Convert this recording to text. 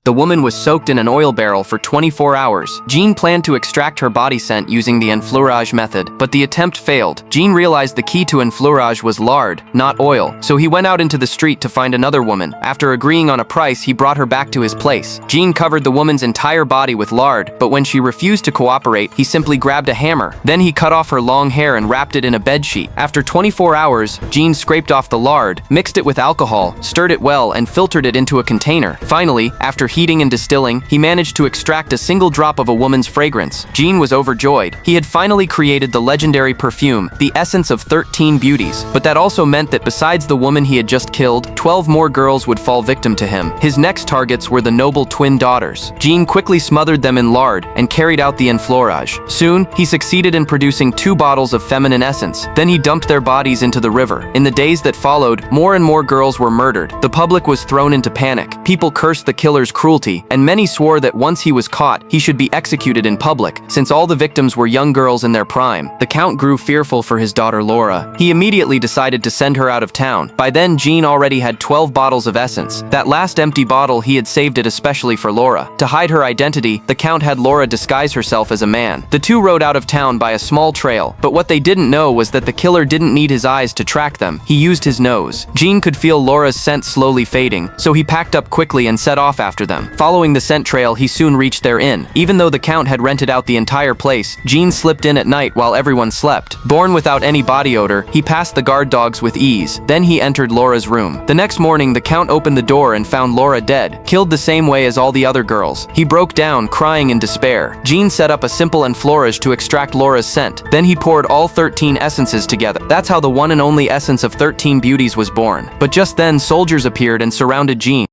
The woman was soaked in an oil barrel for 24 hours. Jean planned to extract her body scent using the enfleurage method, but the attempt failed. Jean realized the key to enfleurage was lard, not oil, so he went out into the street to find another woman. After agreeing on a price, he brought her back to his place. Jean covered the woman's entire body with lard, but when she refused to cooperate, he simply grabbed a hammer. Then he cut off her long hair and wrapped it in a bedsheet. After 24 hours, Jean scraped off the lard, mixed it with alcohol, stirred it well, and filtered it into a container. Finally, after heating and distilling, he managed to extract a single drop of a woman's fragrance. Jean was overjoyed. He had finally created the legendary perfume, the essence of 13 beauties. But that also meant that besides the woman he had just killed, 12 more girls would fall victim to him. His next targets were the noble twin daughters. Jean quickly smothered them in lard and carried out the enfleurage. Soon, he succeeded in producing 2 bottles of feminine essence. Then he dumped their bodies into the river. In the days that followed, more and more girls were murdered. The public was thrown into panic. People cursed the killer's cruelty, and many swore that once he was caught, he should be executed in public, since all the victims were young girls in their prime. The Count grew fearful for his daughter Laura. He immediately decided to send her out of town. By then, Jean already had 12 bottles of essence. That last empty bottle, he had saved it especially for Laura. To hide her identity, the Count had Laura disguise herself as a man. The two rode out of town by a small trail, but what they didn't know was that the killer didn't need his eyes to track them. He used his nose. Jean could feel Laura's scent slowly fading, so he packed up quickly and set off after them. Following the scent trail, he soon reached their inn. Even though the Count had rented out the entire place, Jean slipped in at night while everyone slept. Born without any body odor, he passed the guard dogs with ease. Then he entered Laura's room. The next morning, the Count opened the door and found Laura dead, killed the same way as all the other girls. He broke down, crying in despair. Jean set up a simple enfleurage to extract Laura's scent. Then he poured all 13 essences together. That's how the one and only essence of 13 beauties was born. But just then, soldiers appeared and surrounded Jean.